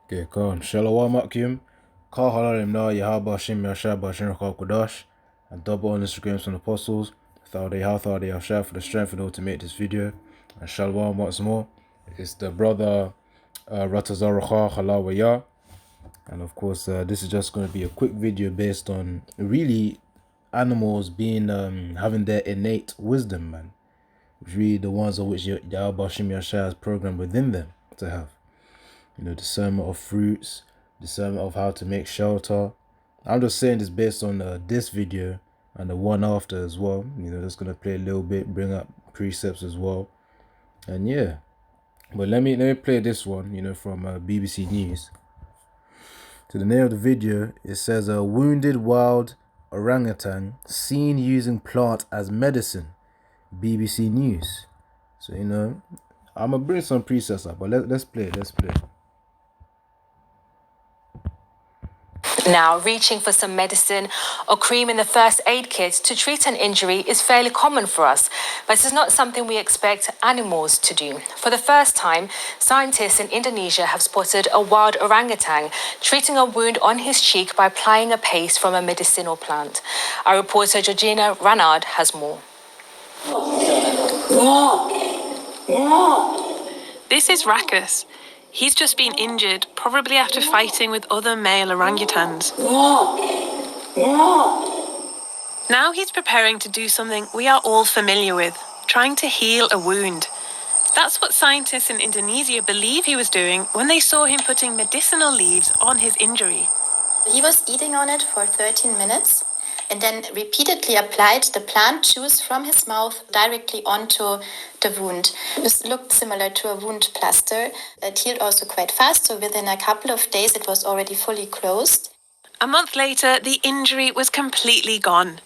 Okay, cool. Shalom Akim. Call Halalim Na Yahaba Shim Yashab Bashir Kodash and double on Instagrams from the apostles. Thought they Yashab for the strength in order to make this video. And Shalom once more. It's the brother Ratazaraha Halawaya. And of course, this is just going to be a quick video based on really animals being having their innate wisdom, man. Really the ones of which Yahaba Shim Yashab has programmed within them to have. You know, discernment of fruits, discernment of how to make shelter. I'm just saying this based on this video and the one after as well. You know, just gonna play a little bit, bring up precepts as well, and yeah. But let me play this one. You know, from BBC News. To the name of the video, it says a wounded wild orangutan seen using plant as medicine. BBC News. So you know, I'm gonna bring some precepts up, but let's play. Let's play. Now, reaching for some medicine or cream in the first aid kit to treat an injury is fairly common for us, but this is not something we expect animals to do. For the first time, scientists in Indonesia have spotted a wild orangutan treating a wound on his cheek by applying a paste from a medicinal plant. Our reporter Georgina Ranard has more. This is Rakus. He's just been injured, probably after fighting with other male orangutans. Now he's preparing to do something we are all familiar with, trying to heal a wound. That's what scientists in Indonesia believe he was doing when they saw him putting medicinal leaves on his injury. He was eating on it for 13 minutes and then repeatedly applied the plant juice from his mouth directly onto the wound. This looked similar to a wound plaster. It healed also quite fast, so within a couple of days it was already fully closed. A month later, the injury was completely gone.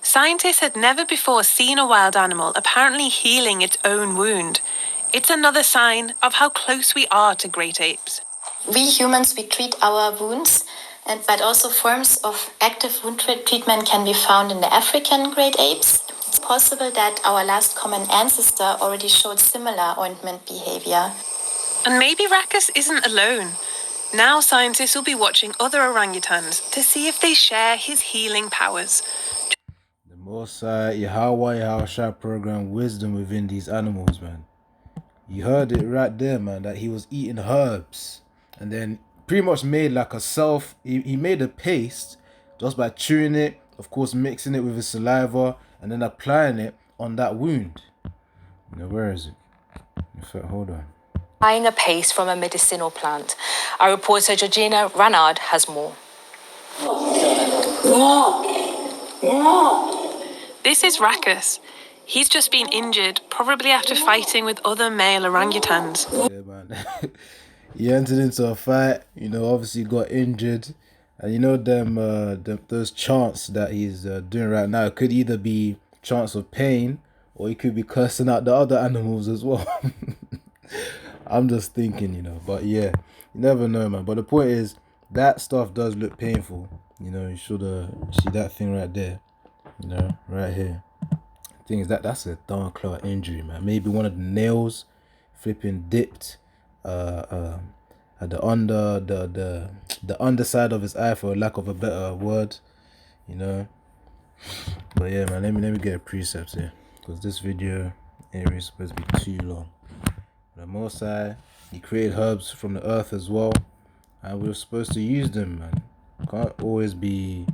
Scientists had never before seen a wild animal apparently healing its own wound. It's another sign of how close we are to great apes. We humans, we treat our wounds, but also forms of active wound treatment can be found in the African great apes. It's possible that our last common ancestor already showed similar ointment behavior. And maybe Rakus isn't alone. Now scientists will be watching other orangutans to see if they share his healing powers. The Mosai Yahweh program wisdom within these animals, man. You heard it right there, man, that he was eating herbs and then pretty much made like a he made a paste just by chewing it, of course mixing it with his saliva and then applying it on that wound. You know, where is it? In fact, hold on. Applying a paste from a medicinal plant. Our reporter Georgina Ranard has more. This is Rakus. He's just been injured, probably after fighting with other male orangutans. Yeah, man. He entered into a fight, you know, obviously got injured. And you know those chants that he's doing right now, it could either be chants of pain or he could be cursing out the other animals as well. I'm just thinking, you know, but yeah, you never know, man. But the point is, that stuff does look painful. You know, you should see that thing right there, you know, right here. Thing is that's a darn claw injury, man. Maybe one of the nails flipping dipped at the underside of his eye, for lack of a better word, you know. But yeah, man, let me get a precept here, because this video ain't really supposed to be too long. The Mosai, he created herbs from the earth as well, and we're supposed to use them, man. Can't always be,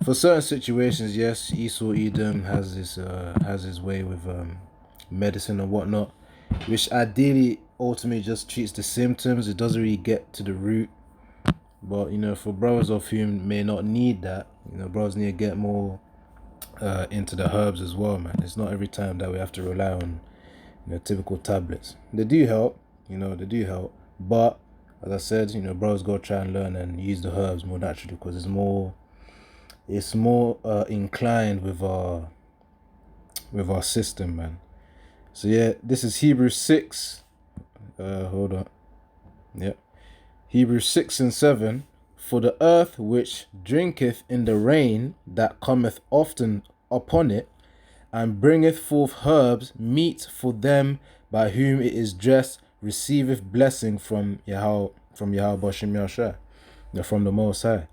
for certain situations. Yes, Esau Edom has his way with medicine and whatnot, which ideally ultimately just treats the symptoms. It doesn't really get to the root. But you know, for brothers of whom may not need that, you know, brothers need to get more into the herbs as well, man. It's not every time that we have to rely on, you know, typical tablets. They do help, you know, they do help, but as I said, you know, brothers go try and learn and use the herbs more naturally, because it's more inclined with our system, man. So yeah, this is Hebrews 6. Hold on. Yep. Hebrews 6 and 7. For the earth which drinketh in the rain that cometh often upon it, and bringeth forth herbs meet for them by whom it is dressed, receiveth blessing from Yahweh. Yahweh Shem Yahshua. They're from the Most High.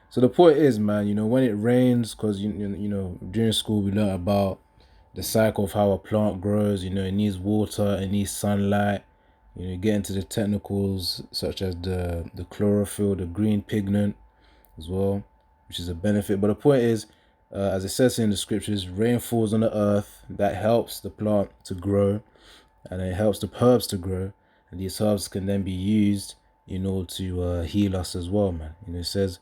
So the point is, man, when it rains, because during school we learn about the cycle of how a plant grows. It needs water, it needs sunlight. Get into the technicals such as the chlorophyll, the green pigment as well, which is a benefit. But the point is, as it says in the scriptures, rain falls on the earth. That helps the plant to grow, and it helps the herbs to grow. And these herbs can then be used in order to heal us as well, man. It says,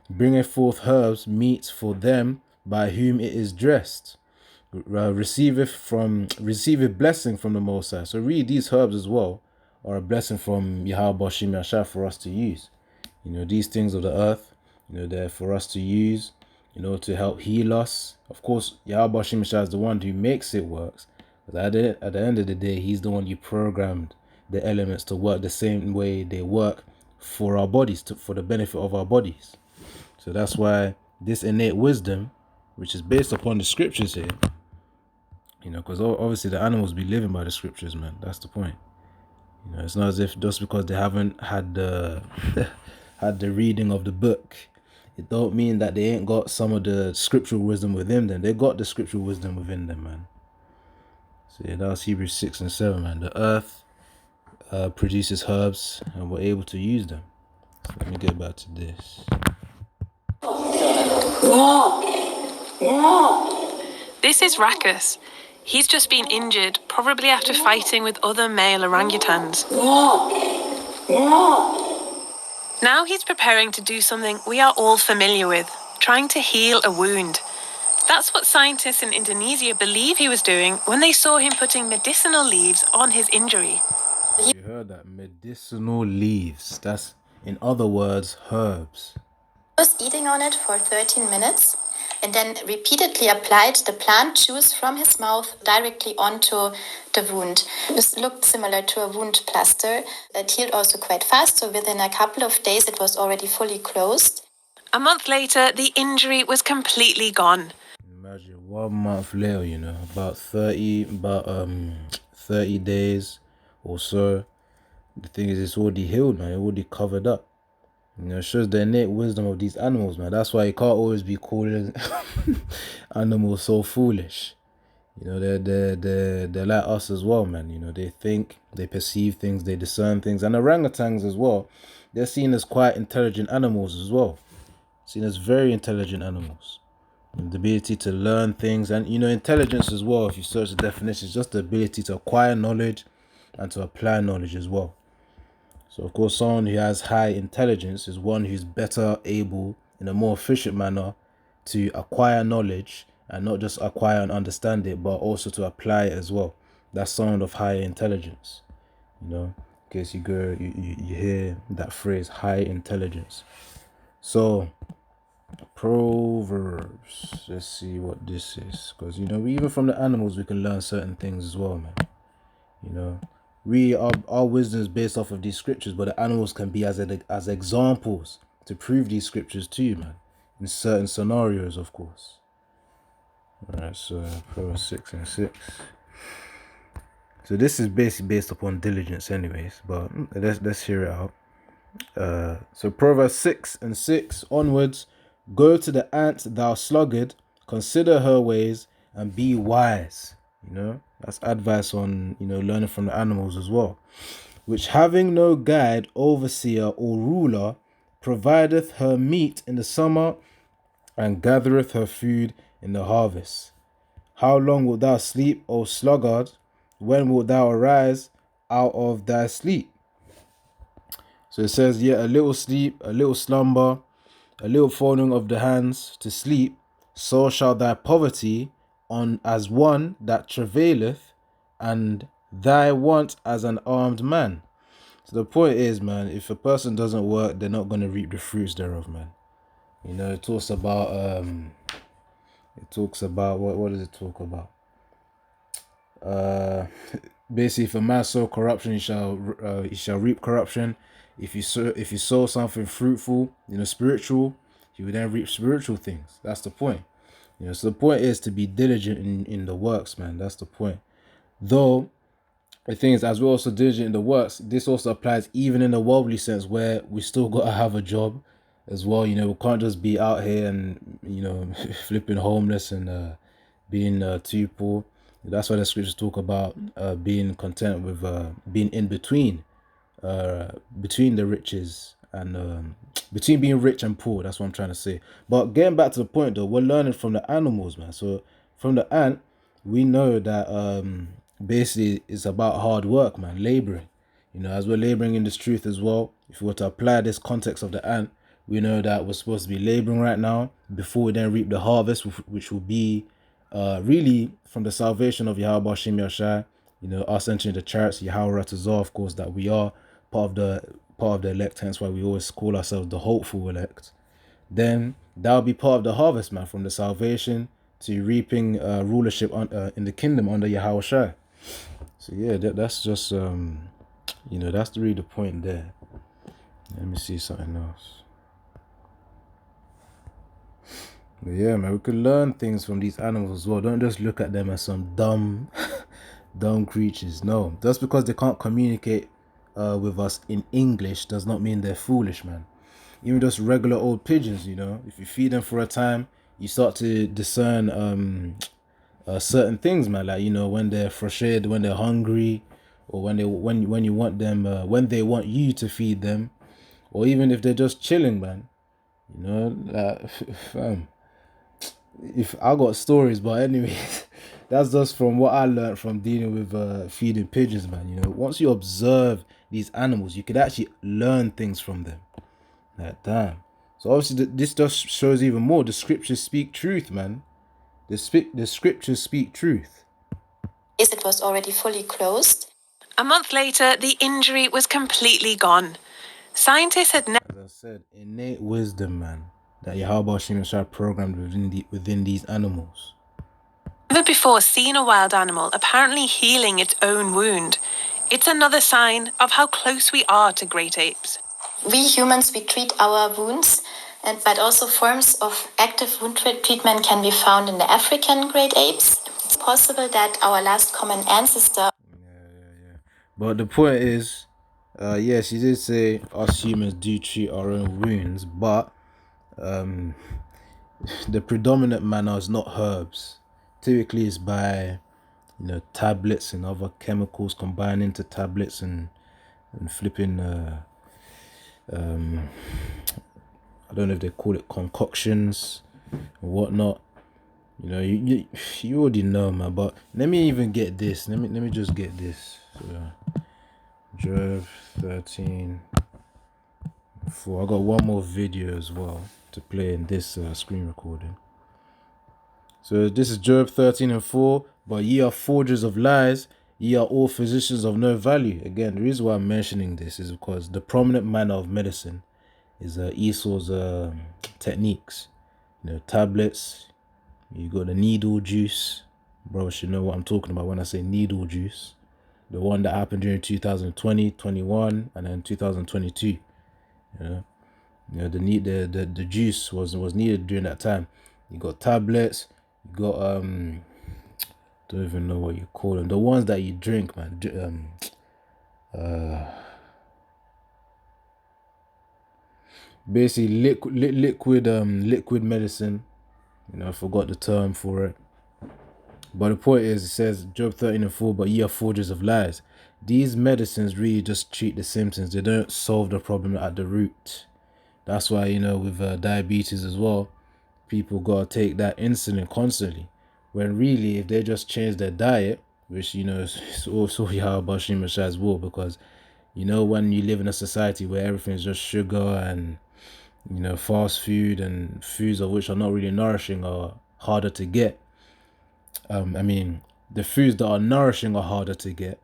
bringing forth herbs meet for them by whom it is dressed, receiveth blessing from the Most High. So read, these herbs as well are a blessing from Yahweh Shem Yahshua for us to use. These things of the earth, they're for us to use, to help heal us. Of course, Yahweh Shem Yahshua is the one who makes it work. But at the end of the day, he's the one who programmed the elements to work the same way they work for our bodies, for the benefit of our bodies. So that's why this innate wisdom, which is based upon the scriptures here, because obviously the animals be living by the scriptures, man. That's the point. It's not as if just because they haven't had the had the reading of the book, it don't mean that they ain't got some of the scriptural wisdom within them. They got the scriptural wisdom within them, man. So yeah, that was Hebrews 6 and 7, man. The earth produces herbs, and we're able to use them. So let me get back to this. This is Rakus. He's just been injured, probably after fighting with other male orangutans. Now he's preparing to do something we are all familiar with, trying to heal a wound. That's what scientists in Indonesia believe he was doing when they saw him putting medicinal leaves on his injury. You heard that? Medicinal leaves. That's, in other words, herbs. He was eating on it for 13 minutes and then repeatedly applied the plant juice from his mouth directly onto the wound. This looked similar to a wound plaster. It healed also quite fast, so within a couple of days it was already fully closed. A month later, the injury was completely gone. Imagine 1 month later, about 30 days or so. The thing is, it's already healed, man. It already covered up. It shows the innate wisdom of these animals, man. That's why you can't always be calling animals so foolish. They're like us as well, man. They think, they perceive things, they discern things. And orangutans as well, they're seen as quite intelligent animals as well. Seen as very intelligent animals. And the ability to learn things, and intelligence as well, if you search the definition, is just the ability to acquire knowledge and to apply knowledge as well. So of course, someone who has high intelligence is one who's better able, in a more efficient manner, to acquire knowledge, and not just acquire and understand it, but also to apply it as well. That's someone of higher intelligence. In case you hear that phrase, high intelligence. So Proverbs, let's see what this is, because even from the animals we can learn certain things as well, man. Our wisdom is based off of these scriptures, but the animals can be as examples to prove these scriptures to you, man, in certain scenarios, of course. Alright, so Proverbs 6 and 6. So this is basically based upon diligence anyways, but let's hear it out. So Proverbs 6 and 6 onwards. Go to the ant, thou sluggard, consider her ways and be wise. That's advice on, learning from the animals as well. Which having no guide, overseer or ruler, provideth her meat in the summer and gathereth her food in the harvest. How long wilt thou sleep, O sluggard? When wilt thou arise out of thy sleep? So it says, yet a little sleep, a little slumber, a little folding of the hands to sleep, so shall thy poverty on as one that travaileth, and thy want as an armed man. So the point is, man, if a person doesn't work, they're not going to reap the fruits thereof, man. It talks about what does it talk about? Basically, if a man sow corruption, he shall reap corruption. If you sow something fruitful, spiritual, you will then reap spiritual things. That's the point. So the point is to be diligent in the works, man. That's the point. Though the thing is, as we're also diligent in the works, this also applies even in a worldly sense where we still got to have a job as well. You know, we can't just be out here and, you know, flipping homeless and being too poor. That's why the scriptures talk about being content with being in between the riches and between being rich and poor. That's what I'm trying to say. But getting back to the point though, we're learning from the animals, man. So from the ant, we know that basically it's about hard work, man, laboring. You know, as we're laboring in this truth as well, if we were to apply this context of the ant, we know that we're supposed to be laboring right now before we then reap the harvest, which will be really from the salvation of Yahweh Shem Yashai, you know, us entering the chariots, Yahweh Ratazah, of course, that we are part of the elect, hence why we always call ourselves the hopeful elect. Then that'll be part of the harvest, man, from the salvation to reaping rulership in the kingdom under Yahweh Shai. So yeah, that's just you know, that's really the point there. Let me see something else. But yeah, man, we can learn things from these animals as well. Don't just look at them as some dumb dumb creatures. No, just because they can't communicate with us in English does not mean they're foolish, man. Even just regular old pigeons, you know, if you feed them for a time, you start to discern certain things, man. Like, you know, when they're frustrated, when they're hungry, or when you want them, when they want you to feed them, or even if they're just chilling, man. You know, if I got stories, but anyways, that's just from what I learned from dealing with feeding pigeons, man. You know, once you observe these animals, you could actually learn things from them. Like, damn. So obviously this just shows even more. The scriptures speak truth, man. The scriptures speak truth. It was already fully closed. A month later, the injury was completely gone. Scientists had never, As I said, innate wisdom, man, that Yahweh Shem Shai programmed within these animals. before seen a wild animal apparently healing its own wound. It's another sign of how close we are to great apes. We humans, we treat our wounds, but also forms of active wound treatment can be found in the African great apes. It's possible that our last common ancestor. Yeah. But the point is, yes, he did say us humans do treat our own wounds, but the predominant manner is not herbs. Typically, it's by, you know, tablets and other chemicals combined into tablets and flipping. I don't know if they call it concoctions or whatnot. You know, you already know, man. But let me even get this. Let me just get this. So, Job 13. 4. I got one more video as well to play in this screen recording. So this is Job 13:4. But ye are forgers of lies, ye are all physicians of no value. Again, the reason why I'm mentioning this is because the prominent manner of medicine is Esau's techniques. You know, tablets. You got the needle juice. Bro should know what I'm talking about when I say needle juice. The one that happened during 2020, 21, and then 2022. You know, the juice was needed during that time. You got tablets. You got don't even know what you call them. The ones that you drink, man. Basically liquid medicine. You know, I forgot the term for it. But the point is, it says, Job 13:4, but ye are forgers of lies. These medicines really just treat the symptoms. They don't solve the problem at the root. That's why, you know, with diabetes as well, people got to take that insulin constantly. When really, if they just change their diet, which, you know, is also Yahweh Shem Shai's will, because, you know, when you live in a society where everything's just sugar and, you know, fast food and foods of which are not really nourishing are harder to get. I mean, the foods that are nourishing are harder to get.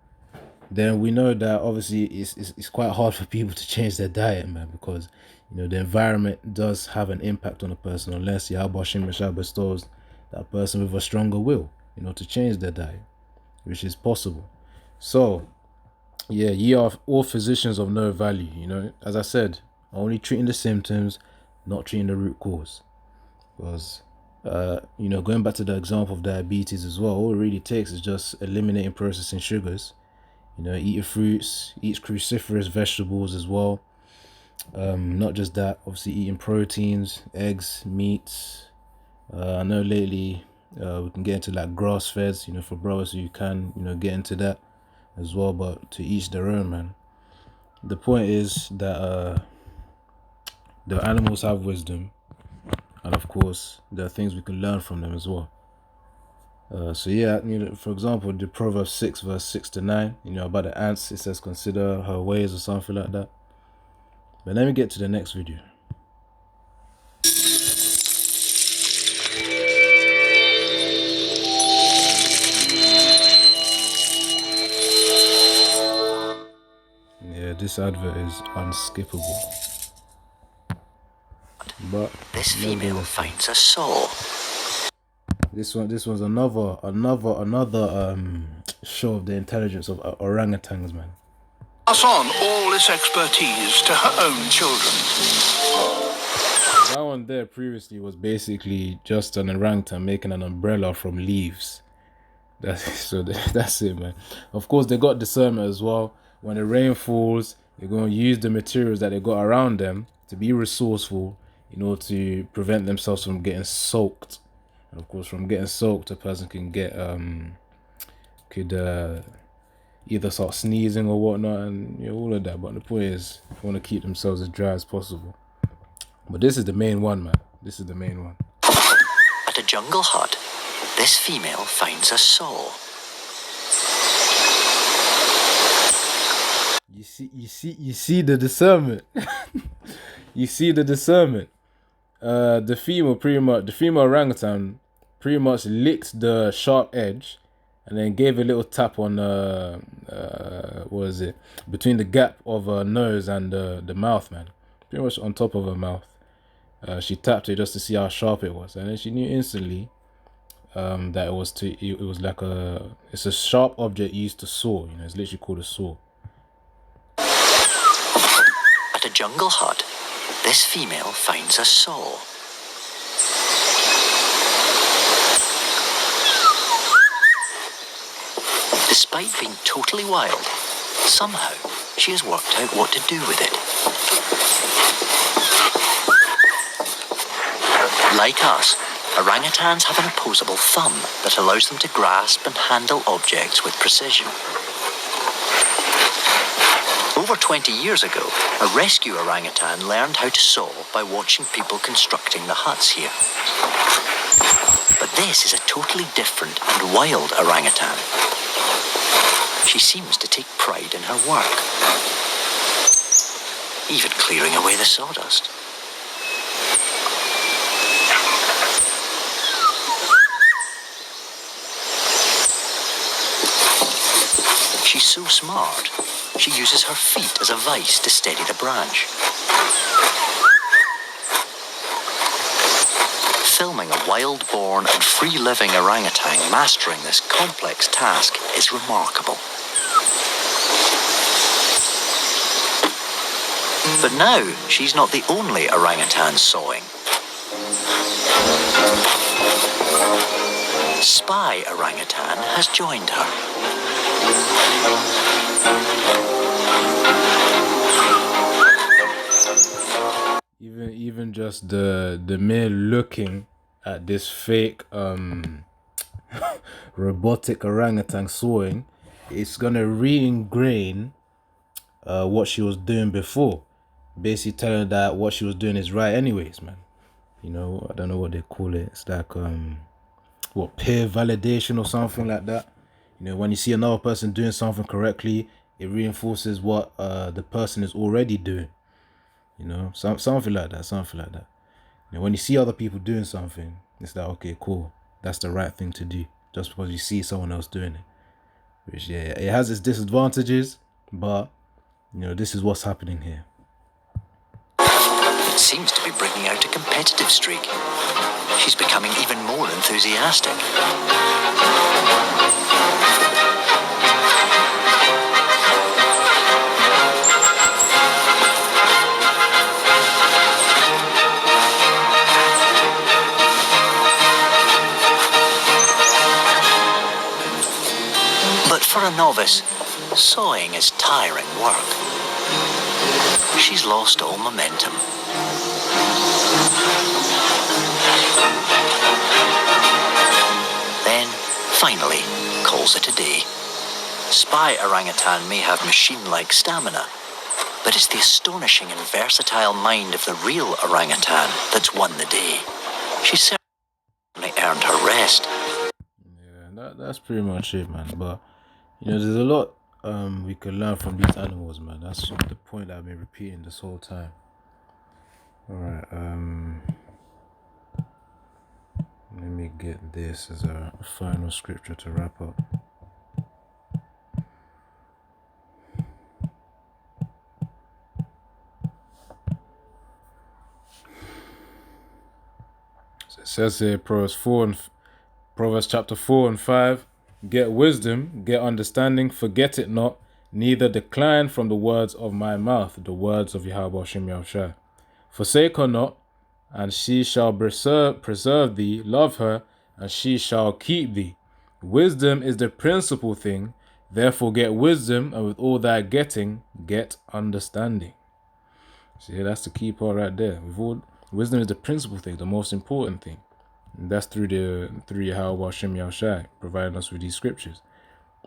Then we know that obviously it's quite hard for people to change their diet, man, because, you know, the environment does have an impact on a person unless Yahweh Shem Shai bestows that person with a stronger will, you know, to change their diet, which is possible. So, yeah, ye are all physicians of no value, you know. As I said, only treating the symptoms, not treating the root cause. Because, you know, going back to the example of diabetes as well, all it really takes is just eliminating processing sugars. You know, eating fruits, eats cruciferous vegetables as well. Not just that, obviously eating proteins, eggs, meats. I know lately we can get into like grass feds, you know, for brothers who can, you know, get into that as well, but to each their own, man. The point is that the animals have wisdom, and of course there are things we can learn from them as well. So yeah, you know, for example, the Proverbs 6 verse 6 to 9, you know, about the ants, it says consider her ways or something like that. But let me get to the next video. Yeah, this advert is unskippable. But this female finds a soul. This one's another show of the intelligence of orangutans, man. Pass on all this expertise to her own children. That one there previously was basically just an orangutan making an umbrella from leaves. That's it, man. Of course, they got discernment as well. When the rain falls, they're going to use the materials that they got around them to be resourceful in order to prevent themselves from getting soaked. And of course, from getting soaked, a person can get either start sneezing or whatnot, and you know, all of that. But the point is, they want to keep themselves as dry as possible. But this is the main one, man. This is the main one. At a jungle hut, this female finds a soul. You see the discernment. You see the discernment. The female orangutan pretty much licked the sharp edge and then gave a little tap on what is it, between the gap of her nose and the mouth, man, pretty much on top of her mouth. She tapped it just to see how sharp it was, and then she knew instantly that it was like it's a sharp object used to saw. You know, it's literally called a saw. At a jungle hut, this female finds a soul. Despite being totally wild, somehow she has worked out what to do with it. Like us, orangutans have an opposable thumb that allows them to grasp and handle objects with precision. Over 20 years ago, a rescue orangutan learned how to saw by watching people constructing the huts here. But this is a totally different and wild orangutan. She seems to take pride in her work, even clearing away the sawdust. She's so smart, she uses her feet as a vice to steady the branch. Filming a wild-born and free-living orangutan mastering this complex task is remarkable. But now, she's not the only orangutan sawing. Spy orangutan has joined her. Even just the mere looking at this fake robotic orangutan sawing, it's gonna re-ingrain what she was doing before, basically telling her that what she was doing is right anyways, man. You know, I don't know what they call it. It's like peer validation or something like that. You know, when you see another person doing something correctly, it reinforces what the person is already doing. You know, something like that. You know, when you see other people doing something, it's like, okay, cool, that's the right thing to do, just because you see someone else doing it. Which, yeah, it has its disadvantages, but you know, this is what's happening here. It seems to be bringing out a competitive streak. She's becoming even more enthusiastic. But for a novice, Sawing is tiring work. She's lost all momentum. Then, finally, calls it a day. Spy orangutan may have machine-like stamina, but it's the astonishing and versatile mind of the real orangutan that's won the day. She certainly earned her rest. Yeah, that's pretty much it, man. But there's a lot we can learn from these animals, man. That's the point that I've been repeating this whole time. All right, let me get this as a final scripture to wrap up. So it says here, Proverbs chapter 4 and 5, get wisdom, get understanding, forget it not, neither decline from the words of my mouth, the words of Yahweh Shem Yahushua. Forsake her not, and she shall preserve thee, love her, and she shall keep thee. Wisdom is the principal thing, therefore get wisdom, and with all thy getting, get understanding. See, that's the key part right there. Wisdom is the principal thing, the most important thing. And that's through Yahweh Shem Yahushua, providing us with these scriptures.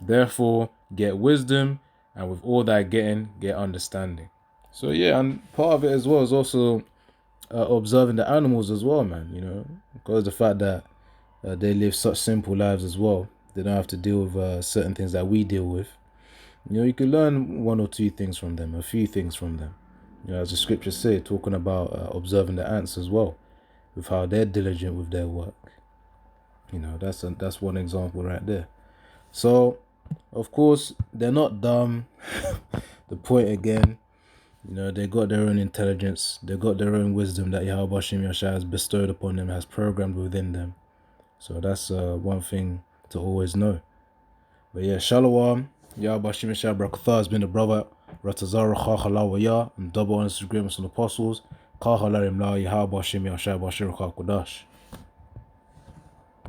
Therefore, get wisdom, and with all thy getting, get understanding. So yeah, and part of it as well is also observing the animals as well, man. Because of the fact that they live such simple lives as well. They don't have to deal with certain things that we deal with. You can learn one or two things from them, a few things from them. As the scriptures say, talking about observing the ants as well, with how they're diligent with their work. That's one example right there. So, of course, they're not dumb. The point again, they got their own intelligence. They got their own wisdom that Yahweh Shem Yahushua has bestowed upon them, has programmed within them. So that's one thing to always know. But yeah, Shalom. Yahweh Shem Yahushua Barakatah has been the brother. Ratazara Chachalawaya and double honest agreements on the apostles. Kahalarim La Yahweh Shem Yahushua Bashir Kudash.